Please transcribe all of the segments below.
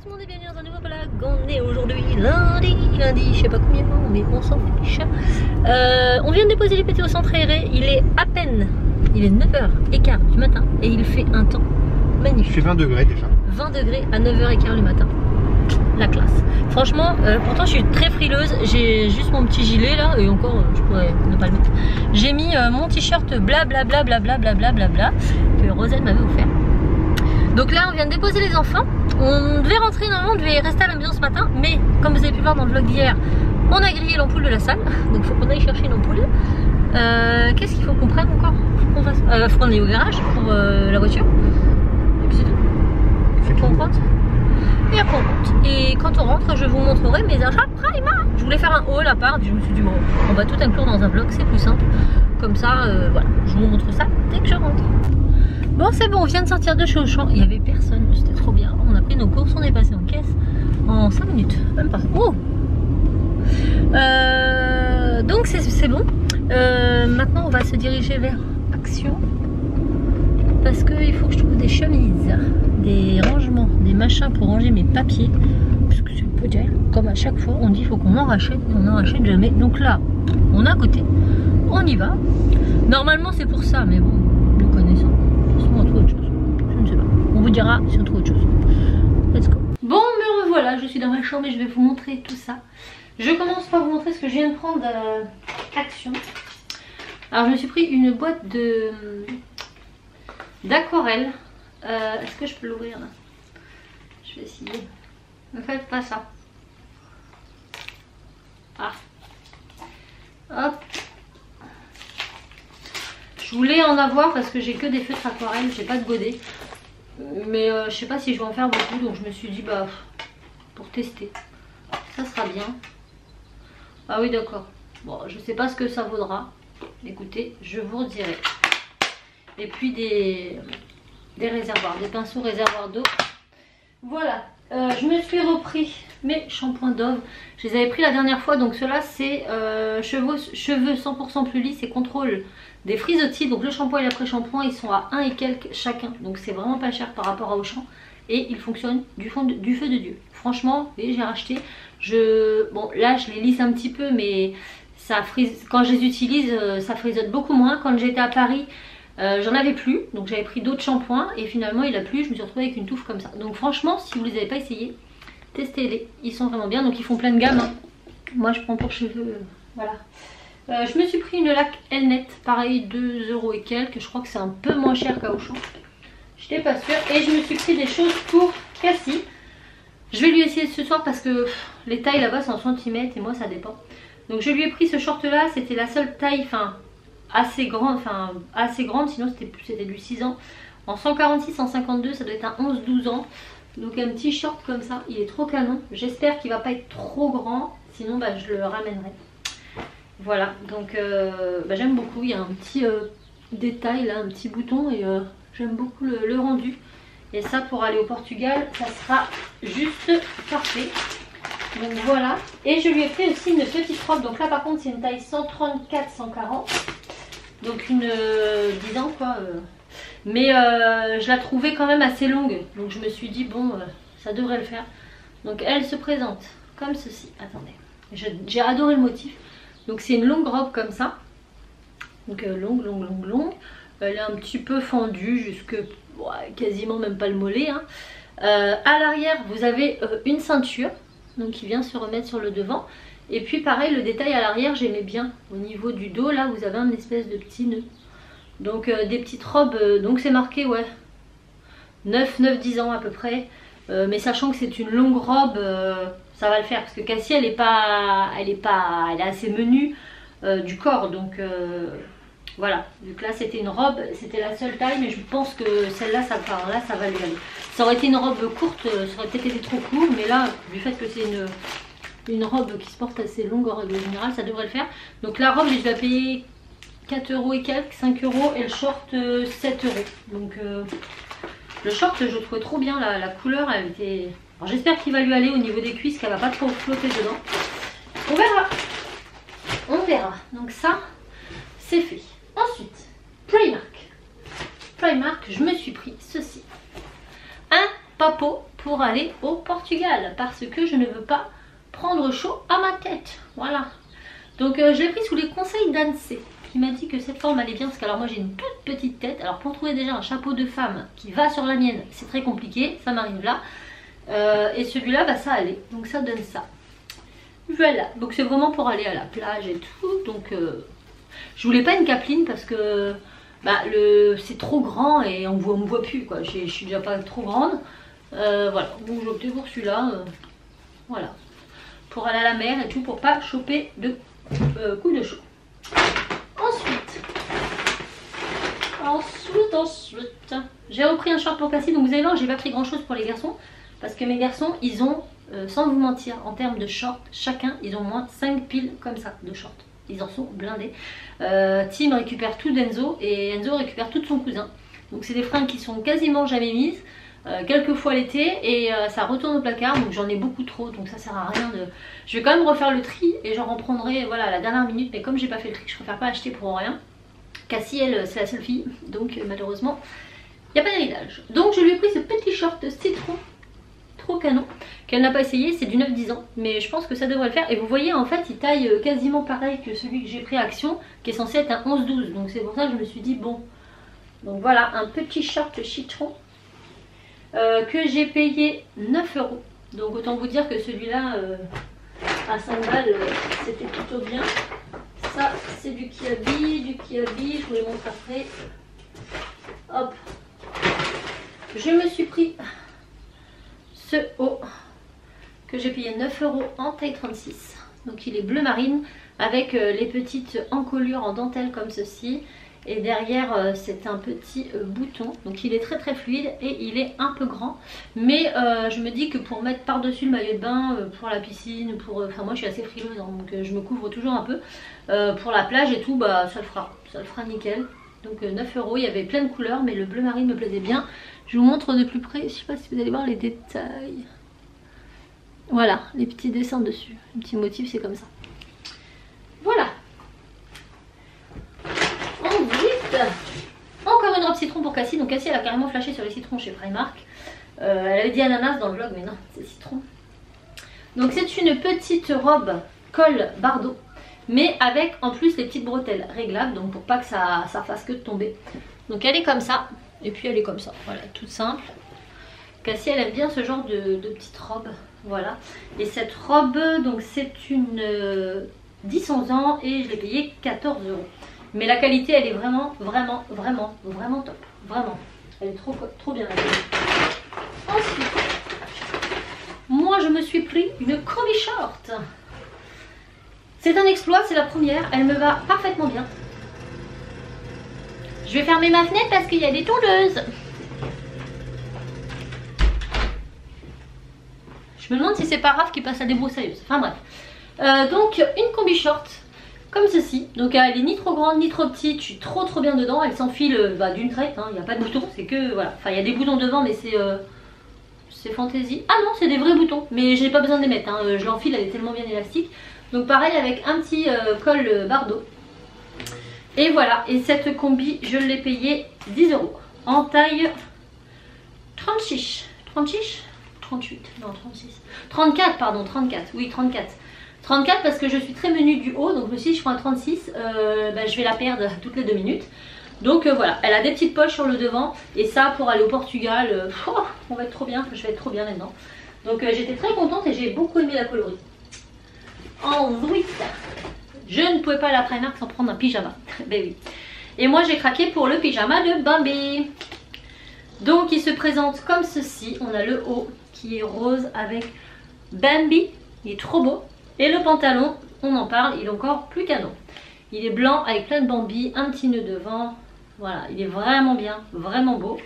tout le monde et bienvenue dans un nouveau vlog. On est aujourd'hui lundi, je sais pas combien, mais on s'en fiche. On vient de déposer les petits au centre aéré, il est 9h15 du matin et il fait un temps magnifique. Il fait 20 degrés déjà. 20 degrés à 9h15 du matin. La classe. Franchement, pourtant je suis très frileuse, j'ai juste mon petit gilet là et encore je pourrais ne pas le mettre. J'ai mis mon t-shirt blablabla que Roselle m'avait offert. Donc là on vient de déposer les enfants. On devait rentrer, normalement on devait rester à la maison ce matin, mais comme vous avez pu voir dans le vlog d'hier, on a grillé l'ampoule de la salle, donc il faut qu'on aille chercher une ampoule. Qu'est-ce qu'il faut qu'on prenne encore? Faut qu'on aille au garage pour la voiture. Et puis c'est tout. On rentre. Et après on rentre. Et quand on rentre, je vous montrerai mes achats Prima. Je voulais faire un haul à part, je me suis dit bon, on va tout inclure dans un vlog, c'est plus simple. Comme ça, voilà, je vous montre ça dès que je rentre. Bon c'est bon, on vient de sortir de chez Auchan, il n'y avait personne, c'était trop bien. On a pris nos courses, on est passé en caisse en 5 minutes, même pas. Oh donc c'est bon. Maintenant on va se diriger vers Action. Parce qu'il faut que je trouve des chemises, des rangements, des machins pour ranger mes papiers. Parce que c'est le peu d'elle. Comme à chaque fois on dit il faut qu'on en rachète, mais on n'en rachète jamais. Donc là, on a à côté, on y va. Normalement c'est pour ça, mais bon, nous connaissons. On trouve autre chose. Je ne sais pas. On vous dira si on trouve autre chose. Let's go. Bon, me revoilà. Je suis dans ma chambre et je vais vous montrer tout ça. Je commence par vous montrer ce que je viens de prendre Action. Alors, je me suis pris une boîte d'aquarelle. Est-ce que je peux l'ouvrir là? Je vais essayer. Ne faites pas ça. Ah. Hop. Je voulais en avoir parce que j'ai que des feutres aquarelles, j'ai pas de godet. Mais je sais pas si je vais en faire beaucoup, donc je me suis dit bah pour tester, ça sera bien. Ah oui d'accord. Bon, je sais pas ce que ça vaudra. Écoutez, je vous redirai. Et puis des réservoirs, des pinceaux réservoirs d'eau. Voilà. Je me suis repris mes shampoings Dove. Je les avais pris la dernière fois, donc ceux-là c'est cheveux 100% plus lisses et contrôle des frisottis. Donc le shampoing et l'après-shampoing ils sont à 1 et quelques chacun, donc c'est vraiment pas cher par rapport à Auchan et ils fonctionnent du feu de Dieu. Franchement, j'ai racheté. Bon là je les lisse un petit peu, mais ça frise. Quand je les utilise, ça frisote beaucoup moins. Quand j'étais à Paris, j'en avais plus, donc j'avais pris d'autres shampoings et finalement il a plu. Je me suis retrouvée avec une touffe comme ça. Donc franchement, si vous les avez pas essayés, testez-les, ils sont vraiment bien. Donc ils font plein de gammes. Hein. Moi je prends pour cheveux, voilà. Je me suis pris une laque Elnet, pareil 2 € et quelques, je crois que c'est un peu moins cher qu'à Auchan. J'étais pas sûre. Et je me suis pris des choses pour Cassie. Je vais lui essayer ce soir parce que les tailles là-bas c'est en centimètres et moi ça dépend. Donc je lui ai pris ce short là, c'était la seule taille, assez grande, sinon c'était du 6 ans. En 146, 152, ça doit être un 11-12 ans. Donc un petit short comme ça, il est trop canon. J'espère qu'il va pas être trop grand, sinon je le ramènerai. Voilà, donc j'aime beaucoup, il y a un petit détail là, un petit bouton et j'aime beaucoup le rendu. Et ça pour aller au Portugal, ça sera juste parfait. Donc voilà, et je lui ai pris aussi une petite robe, donc là par contre c'est une taille 134-140. Donc une 10 ans quoi. Mais je la trouvais quand même assez longue, donc je me suis dit bon, ça devrait le faire. Donc elle se présente comme ceci, attendez, j'ai adoré le motif. Donc c'est une longue robe comme ça. Donc longue. Elle est un petit peu fendue jusque quasiment même pas le mollet. Hein. À l'arrière vous avez une ceinture. Donc qui vient se remettre sur le devant. Et puis pareil le détail à l'arrière j'aimais bien. Au niveau du dos là vous avez un espèce de petit nœud. Donc des petites robes. Donc c'est marqué 9-10 ans à peu près. Mais sachant que c'est une longue robe, ça va le faire parce que Cassie elle est assez menue du corps, donc voilà. Donc là c'était une robe, c'était la seule taille, mais je pense que celle-là ça va lui aller. Ça aurait été une robe courte, ça aurait peut-être été trop court, mais là du fait que c'est une robe qui se porte assez longue en règle générale, ça devrait le faire. Donc la robe je vais payer 4 € et quelques, 5 € et le short 7 €. Donc le short je le trouvais trop bien, la couleur elle était... Alors j'espère qu'il va lui aller au niveau des cuisses, qu'elle va pas trop flotter dedans. On verra. On verra. Donc ça c'est fait. Ensuite Primark, je me suis pris ceci. Un papo pour aller au Portugal parce que je ne veux pas prendre chaud à ma tête. Voilà. Donc je l'ai pris sous les conseils d'Anse qui m'a dit que cette forme allait bien parce que alors moi j'ai une toute petite tête. Alors pour trouver déjà un chapeau de femme qui va sur la mienne, c'est très compliqué, ça m'arrive là. Et celui-là, bah, ça allait, donc ça donne ça. Voilà, donc c'est vraiment pour aller à la plage et tout. Donc je voulais pas une capeline parce que bah, c'est trop grand et on me voit plus quoi. Je suis déjà pas trop grande. Voilà, donc j'ai opté pour celui-là. Voilà, pour aller à la mer et tout, pour pas choper de coups de chaud. Ensuite, j'ai repris un short pour Cassie. Donc vous allez voir, j'ai pas pris grand chose pour les garçons. Parce que mes garçons, ils ont, sans vous mentir, en termes de shorts, chacun, ils ont au moins 5 piles comme ça de shorts. Ils en sont blindés. Tim récupère tout d'Enzo et Enzo récupère tout de son cousin. Donc c'est des fringues qui sont quasiment jamais mises. Quelques fois l'été et ça retourne au placard, donc j'en ai beaucoup trop, donc ça sert à rien de... Je vais quand même refaire le tri et j'en reprendrai voilà, à la dernière minute, mais comme j'ai pas fait le tri, je préfère pas acheter pour rien. Cassie, elle, c'est la seule fille, donc malheureusement, il n'y a pas d'héritage. Donc je lui ai pris ce petit short citron, trop canon, qu'elle n'a pas essayé, c'est du 9-10 ans, mais je pense que ça devrait le faire. Et vous voyez, en fait, il taille quasiment pareil que celui que j'ai pris à Action, qui est censé être un 11-12, donc c'est pour ça que je me suis dit, bon, donc voilà, un petit short citron. Que j'ai payé 9 €. Donc autant vous dire que celui-là à 5 balles c'était plutôt bien. Ça c'est du Kiabi, je vous les montre après. Hop. Je me suis pris ce haut que j'ai payé 9 € en taille 36. Donc il est bleu marine avec les petites encolures en dentelle comme ceci. Et derrière c'est un petit bouton, donc il est très très fluide et il est un peu grand. Mais je me dis que pour mettre par dessus le maillot de bain, pour la piscine, enfin moi je suis assez frileuse hein, donc je me couvre toujours un peu. Pour la plage et tout, bah ça le fera nickel. Donc 9 €, il y avait plein de couleurs mais le bleu marine me plaisait bien. Je vous montre de plus près, je sais pas si vous allez voir les détails. Voilà, les petits dessins dessus, les petits motifs c'est comme ça. Voilà. Encore une robe citron pour Cassie. Donc Cassie elle a carrément flashé sur les citrons chez Primark. Elle avait dit ananas dans le vlog mais non c'est citron. Donc c'est une petite robe col bardeau mais avec en plus les petites bretelles réglables. Donc pour pas que ça fasse que de tomber. Donc elle est comme ça et puis elle est comme ça. Voilà, toute simple. Cassie elle aime bien ce genre de petite robe. Voilà. Et cette robe donc c'est une 10-11 ans et je l'ai payée 14 €. Mais la qualité elle est vraiment top. Vraiment. Elle est trop bien. Ensuite, moi je me suis pris une combi short. C'est un exploit, c'est la première. Elle me va parfaitement bien. Je vais fermer ma fenêtre parce qu'il y a des tondeuses. Je me demande si c'est pas Raph qui passe à débroussailleuse. Enfin bref. Donc une combi short. Comme ceci, donc elle est ni trop grande ni trop petite, je suis trop bien dedans, elle s'enfile d'une traite, il n'y a pas de boutons, c'est que voilà, enfin il y a des boutons devant mais c'est fantaisie. Ah non c'est des vrais boutons, mais je n'ai pas besoin de les mettre, je l'enfile, elle est tellement bien élastique. Donc pareil avec un petit col bardeau. Et voilà, et cette combi je l'ai payée 10 € en taille 36, 38, non 36, 34 pardon, 34, oui 34. 34 parce que je suis très menue du haut, donc si je prends un 36, je vais la perdre toutes les 2 minutes. Donc voilà, elle a des petites poches sur le devant et ça pour aller au Portugal, on va être trop bien, je vais être trop bien là-dedans. Donc j'étais très contente et j'ai beaucoup aimé la coloris. Ensuite, je ne pouvais pas aller à Primark sans prendre un pyjama, ben oui. Et moi j'ai craqué pour le pyjama de Bambi. Donc il se présente comme ceci, on a le haut qui est rose avec Bambi, il est trop beau. Et le pantalon, on en parle, il est encore plus canon. Il est blanc avec plein de Bambi, un petit nœud devant. Voilà, il est vraiment bien, vraiment beau.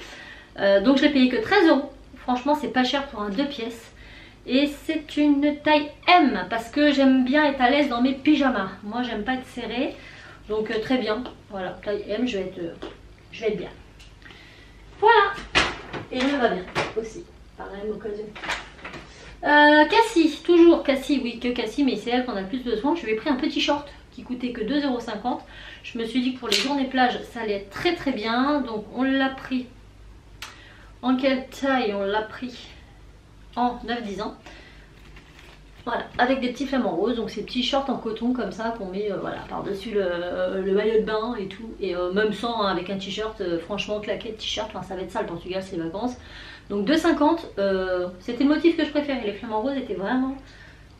Donc je l'ai payé que 13 €. Franchement, c'est pas cher pour un 2 pièces. Et c'est une taille M parce que j'aime bien être à l'aise dans mes pyjamas. Moi, j'aime pas être serrée. Donc très bien. Voilà, taille M, je vais être bien. Voilà. Et je me va bien aussi, par la même occasion. Cassie, toujours Cassie, oui que Cassie, mais c'est elle qu'on a le plus besoin. Je lui ai pris un petit short qui coûtait que 2,50 €. Je me suis dit que pour les journées plage ça allait être très bien. Donc on l'a pris en quelle taille? On l'a pris en 9-10 ans. Voilà, avec des petits flamants roses, donc ces petits shorts en coton comme ça qu'on met voilà, par-dessus le maillot de bain et tout. Et même sans, hein, avec un t-shirt, franchement claquette t-shirt, enfin, ça va être ça le Portugal, c'est les vacances. Donc 2,50, c'était le motif que je préférais, les flamants roses étaient vraiment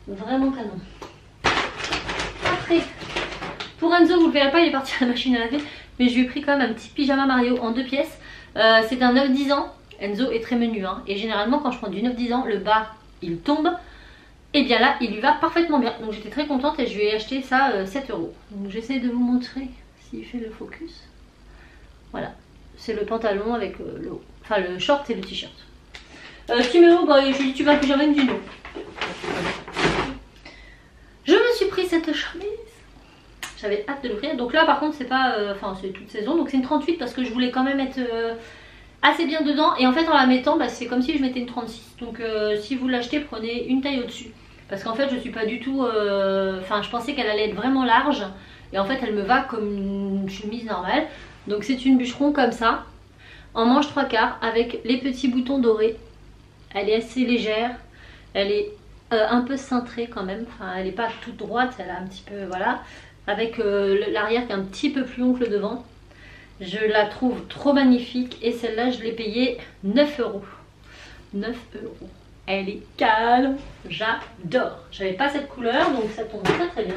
canon. Après, pour Enzo, vous le verrez pas, il est parti à la machine à laver, mais je lui ai pris quand même un petit pyjama Mario en 2 pièces. C'est un 9-10 ans, Enzo est très menu, hein, et généralement quand je prends du 9-10 ans, le bas il tombe. Et bien là, il lui va parfaitement bien. Donc j'étais très contente et je lui ai acheté ça 7 €. Donc j'essaie de vous montrer s'il fait le focus. Voilà, c'est le pantalon avec le haut. Enfin le short et le t-shirt. Timéo, bah, je lui dis tu vas plus jamais me dire non. Je me suis pris cette chemise. J'avais hâte de l'ouvrir. Donc là par contre c'est pas... Enfin c'est toute saison. Donc c'est une 38 parce que je voulais quand même être... assez bien dedans, et en fait en la mettant bah, c'est comme si je mettais une 36. Donc si vous l'achetez, prenez une taille au dessus, parce qu'en fait je suis pas du tout enfin je pensais qu'elle allait être vraiment large et en fait elle me va comme une chemise normale. Donc c'est une bûcheron comme ça en manche 3/4 avec les petits boutons dorés. Elle est assez légère, elle est un peu cintrée quand même, enfin elle est pas toute droite, elle a un petit peu voilà, avec l'arrière qui est un petit peu plus long que le devant. Je la trouve trop magnifique et celle-là je l'ai payée 9 €. 9 €. Elle est calme, j'adore. J'avais pas cette couleur donc ça tombe très très bien.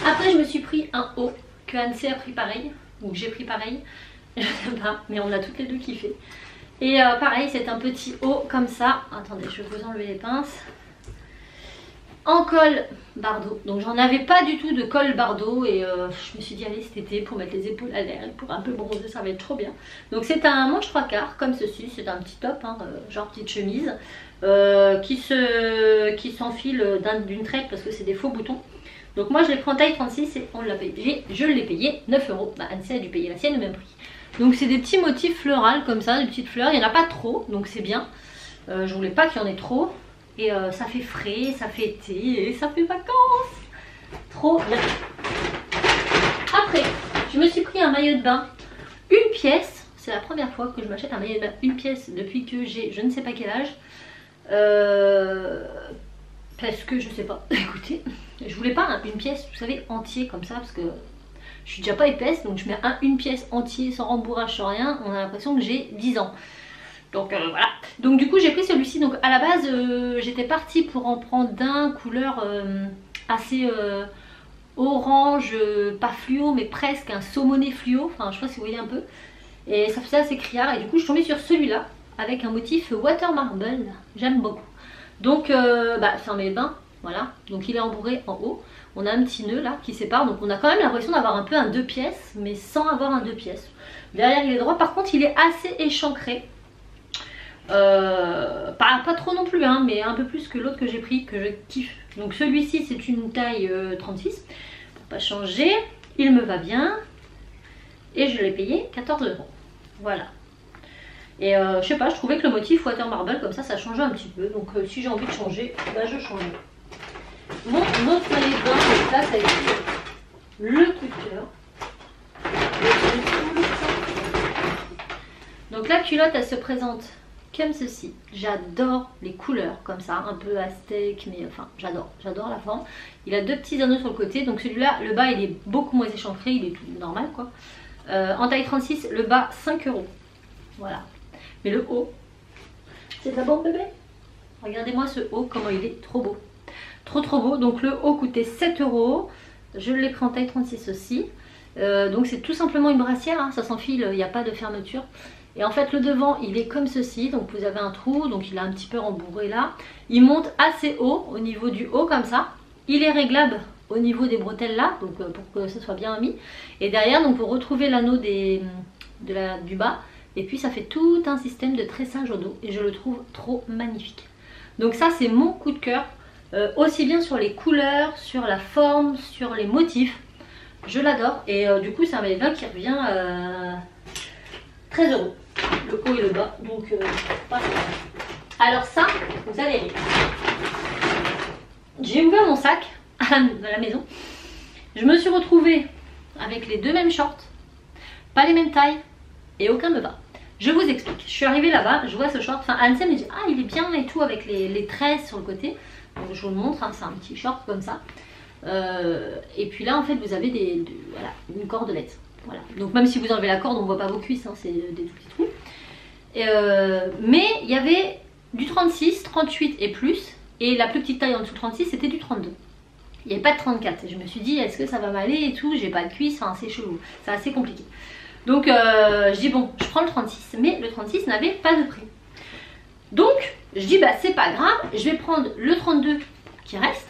Après je me suis pris un haut que Anne-C a pris pareil, ou j'ai pris pareil, je sais pas, mais on a toutes les deux kiffé. Et pareil c'est un petit haut comme ça. Attendez, je vais vous enlever les pinces. En col Bardot, donc j'en avais pas du tout de col Bardot et je me suis dit allez cet été pour mettre les épaules à l'air et pour un peu bronzer ça va être trop bien. Donc c'est un manche 3/4 comme ceci, c'est un petit top hein, genre petite chemise qui s'enfile d'une traite parce que c'est des faux boutons. Donc moi je l'ai pris en taille 36 et on l'a payé, je l'ai payé 9 €. Bah Anne-C a dû payer la sienne au même prix. Donc c'est des petits motifs floraux comme ça, des petites fleurs, il n'y en a pas trop donc c'est bien. Je voulais pas qu'il y en ait trop. Et ça fait frais, ça fait été et ça fait vacances. Trop bien. Après, je me suis pris un maillot de bain, une pièce. C'est la première fois que je m'achète un maillot de bain, une pièce depuis que j'ai je ne sais pas quel âge. Parce que je sais pas, écoutez, je voulais pas une pièce, vous savez, entier comme ça. Parce que je suis déjà pas épaisse, donc je mets une pièce entier sans rembourrage, sans rien. On a l'impression que j'ai 10 ans. Donc voilà, donc du coup j'ai pris celui-ci. Donc à la base j'étais partie pour en prendre d'un couleur assez orange, pas fluo mais presque un saumoné fluo, enfin je sais pas si vous voyez un peu. Et ça faisait assez criard et du coup je suis tombée sur celui-là avec un motif water marble, j'aime beaucoup. Donc bah, c'est un maillot de bain, voilà, donc il est embourré en haut. On a un petit nœud là qui sépare, donc on a quand même l'impression d'avoir un peu un 2 pièces mais sans avoir un 2 pièces. Derrière il est droit, par contre il est assez échancré. Pas trop non plus hein, mais un peu plus que l'autre que j'ai pris, que je kiffe. Donc celui-ci c'est une taille 36 pour pas changer, il me va bien et je l'ai payé 14 €. Voilà. Et je sais pas, je trouvais que le motif water marble comme ça changeait un petit peu. Donc si j'ai envie de changer, bah je change. Mon autre maillot de bain, donc là ça a été le coup de cœur. Donc la culotte elle se présente comme ceci. J'adore les couleurs comme ça, un peu aztèque, mais enfin j'adore la forme. Il a deux petits anneaux sur le côté, donc celui-là, le bas il est beaucoup moins échancré, il est tout normal quoi. En taille 36, le bas 5 €. Voilà. Mais le haut, c'est un bon bébé. Regardez-moi ce haut, comment il est trop beau. Trop beau. Donc le haut coûtait 7 €. Je l'ai pris en taille 36 aussi. Donc c'est tout simplement une brassière, hein, ça s'enfile, il n'y a pas de fermeture. Et en fait le devant il est comme ceci, donc vous avez un trou, donc il a un petit peu rembourré là. Il monte assez haut au niveau du haut comme ça. Il est réglable au niveau des bretelles là, donc pour que ça soit bien mis. Et derrière donc vous retrouvez l'anneau du bas. Et puis ça fait tout un système de tressage au dos et je le trouve trop magnifique. Donc ça c'est mon coup de cœur, aussi bien sur les couleurs, sur la forme, sur les motifs. Je l'adore et du coup c'est un maillot de bain qui revient 13 €. Le haut et le bas, donc voilà. Alors ça, vous allez rire. J'ai ouvert mon sac à la maison. Je me suis retrouvée avec les deux mêmes shorts, pas les mêmes tailles et aucun me va. Je vous explique. Je suis arrivée là-bas, je vois ce short. Enfin, Anne me dit ah il est bien et tout avec les tresses sur le côté. Donc je vous le montre, hein, c'est un petit short comme ça. Et puis là en fait vous avez voilà, une cordelette. Voilà. Donc même si vous enlevez la corde, on ne voit pas vos cuisses, hein, c'est des tout petits trous. Mais il y avait du 36, 38 et plus. Et la plus petite taille en dessous de 36 c'était du 32. Il n'y avait pas de 34. Et je me suis dit est-ce que ça va m'aller et tout. J'ai pas de cuisses, enfin c'est chelou. C'est assez compliqué. Donc je dis bon je prends le 36. Mais le 36 n'avait pas de prix. Donc je dis bah c'est pas grave. Je vais prendre le 32 qui reste.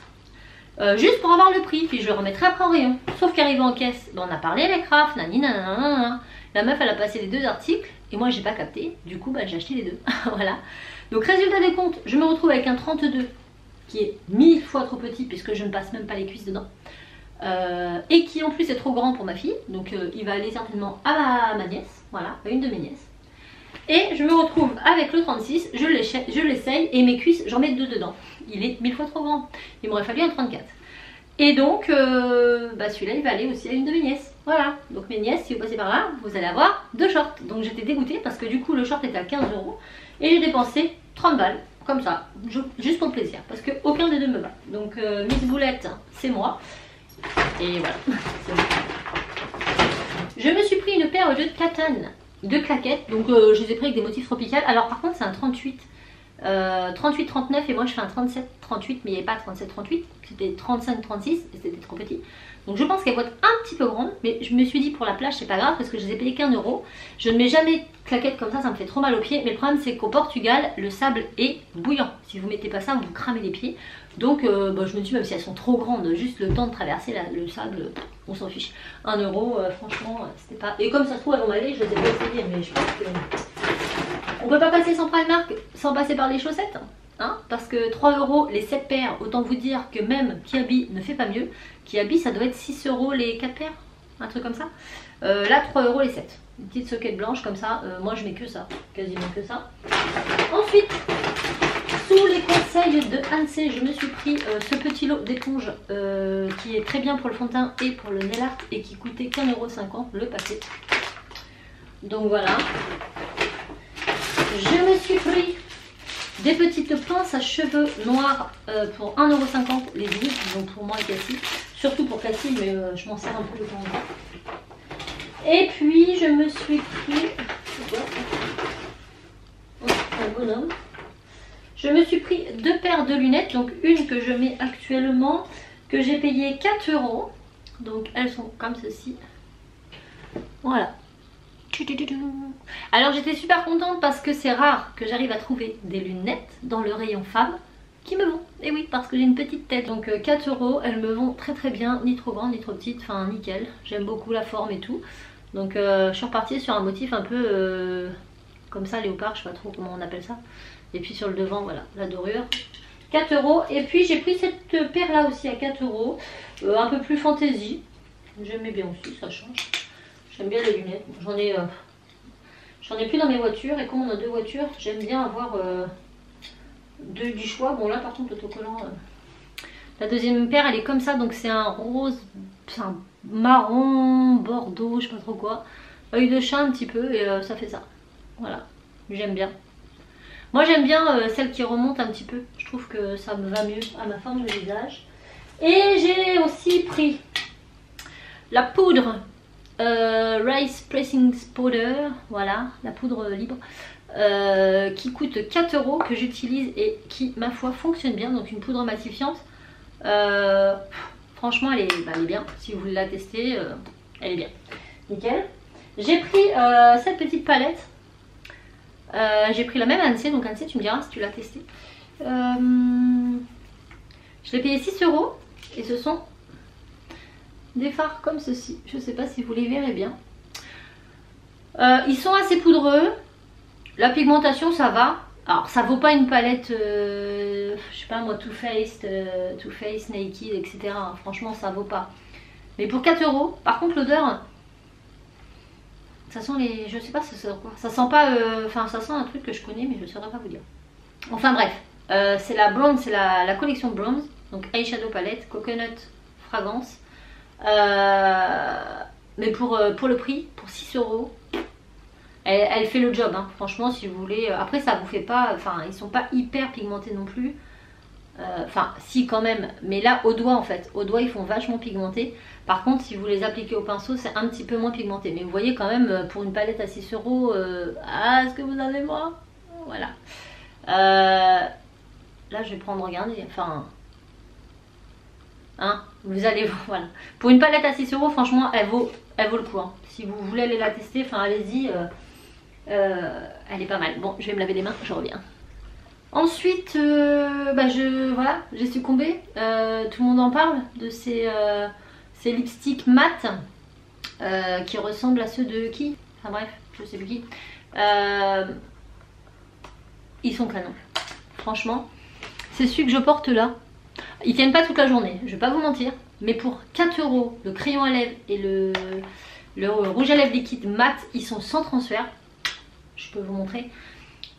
Juste pour avoir le prix, puis je le remettrai après en rayon. Sauf qu'arrivé en caisse, ben on a parlé avec Raph, nanana. La meuf elle a passé les deux articles et moi j'ai pas capté, du coup bah, j'ai acheté les deux. Voilà. Donc résultat des comptes, je me retrouve avec un 32 qui est 1000 fois trop petit puisque je ne passe même pas les cuisses dedans. Et qui en plus est trop grand pour ma fille, donc il va aller certainement à ma nièce, voilà, à une de mes nièces. Et je me retrouve avec le 36, je l'essaye et mes cuisses, j'en mets deux dedans. Il est 1000 fois trop grand. Il m'aurait fallu un 34. Et donc, bah celui-là, il va aller aussi à une de mes nièces. Voilà. Donc mes nièces, si vous passez par là, vous allez avoir deux shorts. Donc j'étais dégoûtée parce que du coup, le short était à 15 €. Et j'ai dépensé 30 balles, comme ça, juste pour le plaisir. Parce qu'aucun des deux me va. Donc Miss Boulette, c'est moi. Et voilà. Je me suis pris une paire de catanes, de claquettes. Donc je les ai pris avec des motifs tropicaux. Alors par contre, c'est un 38. 38-39 et moi je fais un 37-38 mais il n'y avait pas 37-38, c'était 35-36 et c'était trop petit. Donc je pense qu'elle va être un petit peu grande, mais je me suis dit pour la plage c'est pas grave parce que je les ai payés qu'1 €. Je ne mets jamais de claquettes comme ça me fait trop mal aux pieds. Mais le problème c'est qu'au Portugal le sable est bouillant. Si vous mettez pas ça vous cramez les pieds. Donc bah, je me dis même si elles sont trop grandes, juste le temps de traverser le sable, on s'en fiche. 1 €, franchement c'était pas... Et comme ça se trouve elles vont m'aller, je les ai pas essayées mais je pense que... On peut pas passer sans Primark sans passer par les chaussettes, hein, parce que 3 € les 7 paires, autant vous dire que même Kiabi ne fait pas mieux. Kiabi ça doit être 6 € les 4 paires, un truc comme ça. Là 3 € les 7. Une petite soquette blanche comme ça, moi je mets que ça, quasiment que ça. Ensuite, sous les conseils de Hanse, je me suis pris ce petit lot d'éponges qui est très bien pour le fond de teint et pour le nail art et qui coûtait qu'1,50 € le paquet. Donc voilà. Je me suis pris des petites pinces à cheveux noirs pour 1,50 € les huiles, donc pour moi et Cassie. Surtout pour Cassie, mais je m'en sers un peu de temps en temps. Et puis je me suis pris... Oh, un bonhomme. Je me suis pris deux paires de lunettes, donc une que je mets actuellement, que j'ai payé 4 €. Donc elles sont comme ceci. Voilà. Alors j'étais super contente parce que c'est rare que j'arrive à trouver des lunettes dans le rayon femmes qui me vont. Et oui, parce que j'ai une petite tête. Donc 4 €, elles me vont très très bien, ni trop grandes ni trop petites, enfin nickel. J'aime beaucoup la forme et tout. Donc je suis repartie sur un motif un peu comme ça, léopard, je sais pas trop comment on appelle ça. Et puis sur le devant, voilà, la dorure. 4 €. Et puis j'ai pris cette paire là aussi à 4 €, un peu plus fantaisie. J'aimais bien aussi, ça change. J'aime bien les lunettes. J'en ai plus dans mes voitures et comme on a deux voitures, j'aime bien avoir du choix. Bon là par contre l'autocollant, la deuxième paire elle est comme ça, donc c'est un rose, c'est un marron, bordeaux, je sais pas trop quoi. Œil de chat un petit peu et ça fait ça. Voilà, j'aime bien. Moi j'aime bien celle qui remonte un petit peu. Je trouve que ça me va mieux à ma forme de visage. Et j'ai aussi pris la poudre. Rice Pressing Powder, voilà, la poudre libre, qui coûte 4 € que j'utilise et qui, ma foi, fonctionne bien. Donc une poudre matifiante. Franchement, elle est bien. Si vous la testez, elle est bien. Nickel. J'ai pris cette petite palette. J'ai pris la même Anse, donc Anse, tu me diras si tu l'as testée. Je l'ai payé 6 € et ce sont des fards comme ceci. Je ne sais pas si vous les verrez bien. Ils sont assez poudreux. La pigmentation ça va. Alors ça vaut pas une palette je sais pas moi Too Faced, Naked, etc. Franchement ça vaut pas. Mais pour 4 €, par contre l'odeur, ça sent les... Je sais pas ça sent quoi. Ça sent pas... Enfin ça sent un truc que je connais mais je ne saurais pas vous dire. Enfin bref. C'est la Bronze, c'est la collection Bronze. Donc eyeshadow palette, coconut fragrance. Mais pour le prix, pour 6 €, elle fait le job, hein. Franchement, si vous voulez. Après, ça vous fait pas. Enfin, ils sont pas hyper pigmentés non plus. Enfin, si quand même. Mais là, au doigt en fait. Au doigt, ils font vachement pigmentés. Par contre, si vous les appliquez au pinceau, c'est un petit peu moins pigmenté. Mais vous voyez quand même, pour une palette à 6 euros, ah, ce que vous avez moi. Voilà. Là, je vais prendre, regardez. Enfin. Hein, vous allez voir. Voilà. Pour une palette à 6 euros, franchement, elle vaut le coup. Hein. Si vous voulez aller la tester, enfin, allez-y. Elle est pas mal. Bon, je vais me laver les mains, je reviens. Ensuite, voilà, j'ai succombé. Tout le monde en parle de ces lipsticks mat qui ressemblent à ceux de qui? Enfin bref, je sais plus qui. Ils sont canons. Franchement, c'est celui que je porte là. Ils tiennent pas toute la journée, je vais pas vous mentir. Mais pour 4 euros, le crayon à lèvres et le rouge à lèvres liquide mat, ils sont sans transfert. Je peux vous montrer.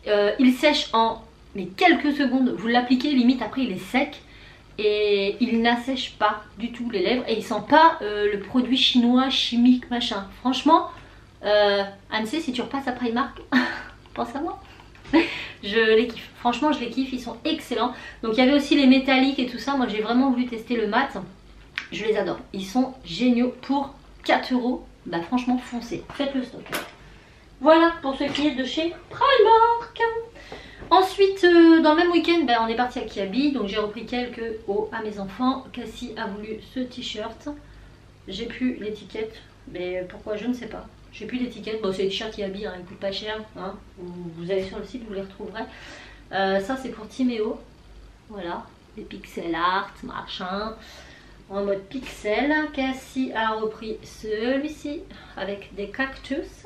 Ils sèchent en quelques secondes. Vous l'appliquez, limite après il est sec. Et il n'assèche pas du tout les lèvres. Et il sent pas le produit chinois, chimique, machin. Franchement, Annecy, si tu repasses à Primark, pense à moi. Je les kiffe. Franchement, je les kiffe. Ils sont excellents. Donc il y avait aussi les métalliques et tout ça. Moi, j'ai vraiment voulu tester le mat. Je les adore. Ils sont géniaux pour 4 euros. Bah franchement, foncez. Faites le stock. Voilà pour ce qui est de chez Primark. Ensuite, dans le même week-end, on est parti à Kiabi. Donc j'ai repris quelques hauts à mes enfants. Cassie a voulu ce t-shirt. J'ai plus l'étiquette. Mais pourquoi, je ne sais pas. J'ai plus d'étiquette. Bon, c'est des t-shirts Kiabi, hein, ils coûtent pas cher. Hein. Vous allez sur le site, vous les retrouverez. Ça, c'est pour Timéo. Voilà. Les pixel art, machin. En mode pixel. Cassie a repris celui-ci avec des cactus.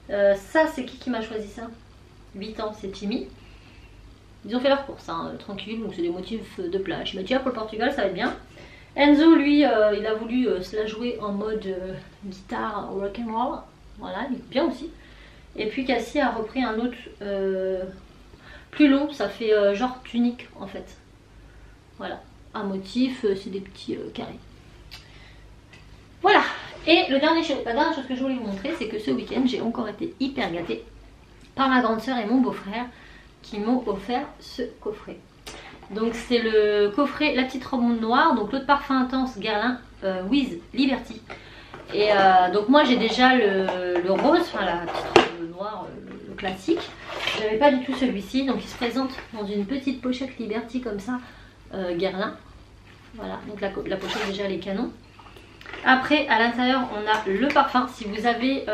Ça, c'est qui m'a choisi ça? 8 ans, c'est Timmy. Ils ont fait leur course, hein, tranquille, donc c'est des motifs de plage. Il m'a dit, pour le Portugal, ça va être bien. Enzo, lui, il a voulu se la jouer en mode guitare rock'n'roll. Voilà, il est bien aussi. Et puis Cassie a repris un autre plus long, ça fait genre tunique en fait. Voilà, un motif, c'est des petits carrés. Voilà. Et la dernière chose que je voulais vous montrer, c'est que ce week-end, j'ai encore été hyper gâtée par ma grande soeur et mon beau-frère qui m'ont offert ce coffret. Donc c'est le coffret La Petite Robe Noire, donc l'eau de parfum intense Guerlain With Liberty. Et donc moi j'ai déjà le rose, enfin la petite robe noire, le classique. J'avais pas du tout celui-ci, donc il se présente dans une petite pochette Liberty comme ça, Guerlain. Voilà, donc la pochette déjà elle est canon. Après à l'intérieur on a le parfum, si vous avez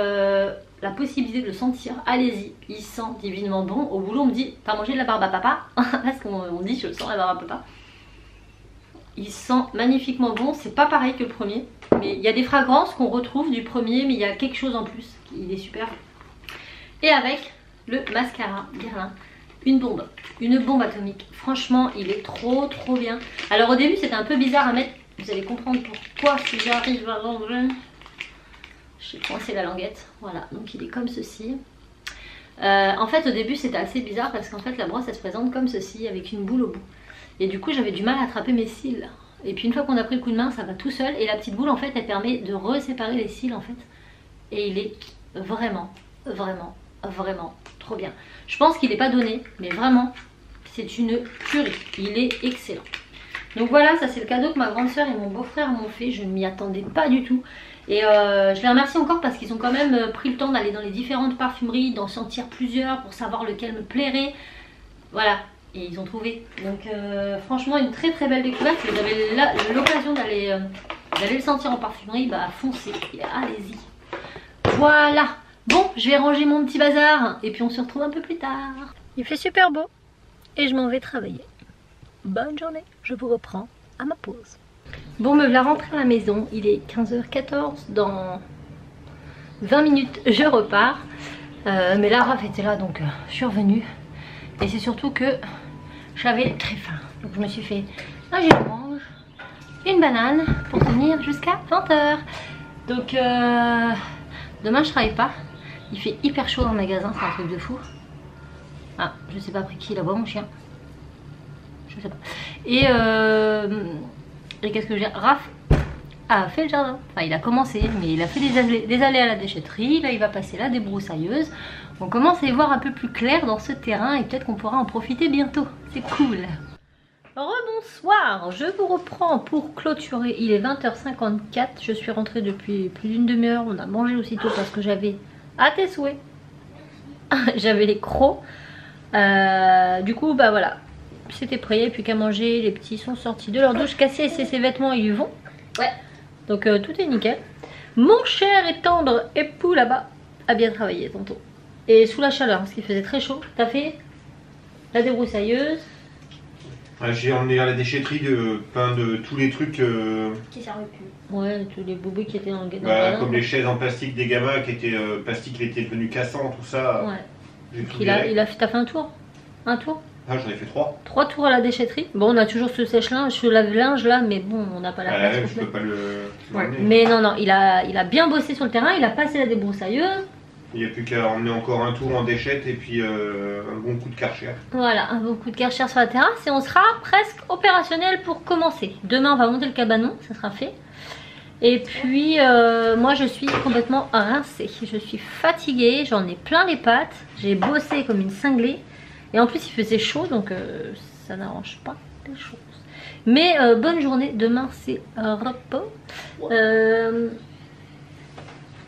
la possibilité de le sentir, allez-y, il sent divinement bon. Au boulot on me dit, t'as mangé de la barbe à papa? Parce qu'on dit, je sens la barbe à papa. Il sent magnifiquement bon, c'est pas pareil que le premier. Mais il y a des fragrances qu'on retrouve du premier, mais il y a quelque chose en plus, il est super. Et avec le mascara Guerlain, une bombe atomique. Franchement, il est trop bien. Alors au début c'était un peu bizarre à mettre, vous allez comprendre pourquoi si j'arrive à l'enlever. J'ai coincé la languette, voilà, donc il est comme ceci. En fait au début c'était assez bizarre parce qu'en fait la brosse elle se présente comme ceci avec une boule au bout. Et du coup j'avais du mal à attraper mes cils. Et puis une fois qu'on a pris le coup de main ça va tout seul. Et la petite boule en fait elle permet de reséparer les cils en fait. Et il est vraiment trop bien. Je pense qu'il n'est pas donné, mais vraiment c'est une tuerie. Il est excellent. Donc voilà, ça c'est le cadeau que ma grande soeur et mon beau-frère m'ont fait. Je ne m'y attendais pas du tout. Et je les remercie encore parce qu'ils ont quand même pris le temps d'aller dans les différentes parfumeries, d'en sentir plusieurs pour savoir lequel me plairait. Voilà, et ils ont trouvé. Donc franchement une très belle découverte. Si vous avez l'occasion d'aller le sentir en parfumerie, bah foncez, allez-y. Voilà. Bon, je vais ranger mon petit bazar et puis on se retrouve un peu plus tard. Il fait super beau et je m'en vais travailler. Bonne journée, je vous reprends à ma pause. Bon, me voilà rentrée à la maison, il est 15h14, dans 20 minutes je repars. Mais là Raph était là donc je suis revenue. Et c'est surtout que j'avais très faim. Donc je me suis fait un jus d'orange, une banane pour tenir jusqu'à 20h. Donc demain je travaille pas. Il fait hyper chaud dans le magasin, c'est un truc de fou. Ah, je sais pas après qui il aboie mon chien. Je sais pas. Et qu'est-ce que j'ai? Raph a fait le jardin. Enfin, il a commencé, mais il a fait des allées à la déchetterie. Là, il va passer la débroussailleuse. On commence à y voir un peu plus clair dans ce terrain et peut-être qu'on pourra en profiter bientôt. C'est cool. Rebonsoir, je vous reprends pour clôturer. Il est 20h54. Je suis rentrée depuis plus d'une demi-heure. On a mangé aussitôt parce que j'avais, à tes souhaits, j'avais les crocs. Du coup, bah voilà. C'était prêt, il n'y a plus qu'à manger. Les petits sont sortis de leur douche. Cassie et ses vêtements, ils y vont. Ouais. Donc tout est nickel. Mon cher et tendre époux là-bas a bien travaillé tantôt. Et sous la chaleur, parce qu'il faisait très chaud. T'as fait la débroussailleuse. J'ai emmené à la déchetterie plein de tous les trucs. Qui servent plus. Ouais, tous les boubous qui étaient dans le Comme les chaises en plastique des gamins qui étaient plastique, il était devenu cassant, tout ça. Ouais. J'ai tout T'as fait un tour? Un tour? Ah, j'en ai fait 3. 3 tours à la déchetterie. Bon, on a toujours ce sèche-linge, ce lave-linge là, mais bon, on n'a pas la place. Je peux pas le. Ouais. Mais non, il a bien bossé sur le terrain, il a passé la débroussailleuse. Il n'y a plus qu'à emmener encore un tour en déchette et puis un bon coup de Karcher. Voilà, un bon coup de Karcher sur la terrasse et on sera presque opérationnel pour commencer. Demain, on va monter le cabanon, ça sera fait. Et puis, moi, je suis complètement rincée. Je suis fatiguée, j'en ai plein les pattes. J'ai bossé comme une cinglée. Et en plus, il faisait chaud, donc ça n'arrange pas les choses. Mais bonne journée. Demain, c'est repos.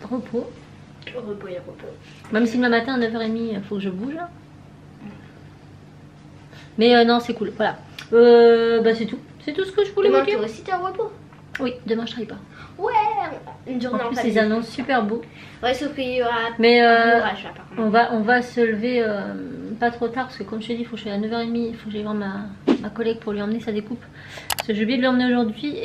Repos. Repos et repos. Même si demain matin à 9h30, il faut que je bouge. Mais non, c'est cool. Voilà. Bah, c'est tout. C'est tout ce que je voulais vous dire. Toi aussi, t'es en repos? Oui, demain, je travaille pas. Ouais, une journée En plus, famille. les annonces super beaux. Ouais, sauf qu'il y aura Mais un orage là, par contre. on va se lever pas trop tard parce que comme je te dis, il faut que je sois à 9h30, il faut que j'aille voir ma collègue pour lui emmener sa découpe. Parce que j'ai oublié de lui emmener aujourd'hui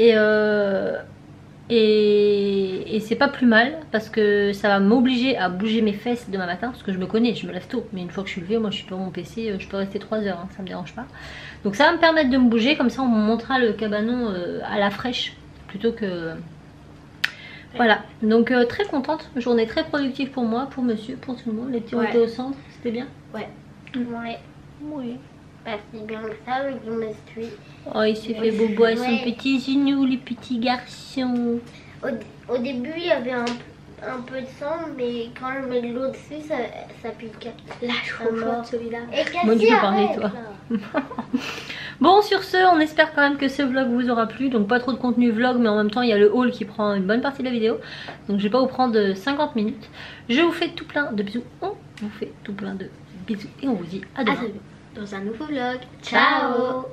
et c'est pas plus mal parce que ça va m'obliger à bouger mes fesses demain matin parce que je me connais, je me lève tôt. Mais une fois que je suis levée, moi je suis devant mon PC, je peux rester 3 heures, hein, ça me dérange pas. Donc ça va me permettre de me bouger, comme ça on me montrera le cabanon à la fraîche plutôt que... Voilà, donc très contente, journée très productive pour moi, pour monsieur, pour tout le monde. Les petits ont été au centre, c'était bien. Ouais. Ouais. Oui. Bah, c'est bien que ça, je me suis. Oh, il s'est fait bobo à son petit genou, les petits garçons. Au début, il y avait un peu de sang, mais quand je mets de l'eau dessus, ça pique. Là, je crois celui-là. Moi, tu peux parler, toi. Bon, sur ce, on espère quand même que ce vlog vous aura plu. Donc pas trop de contenu vlog, mais en même temps il y a le haul qui prend une bonne partie de la vidéo. Donc je vais pas vous prendre 50 minutes. Je vous fais tout plein de bisous. On vous fait tout plein de bisous et on vous dit à demain. Dans un nouveau vlog. Ciao.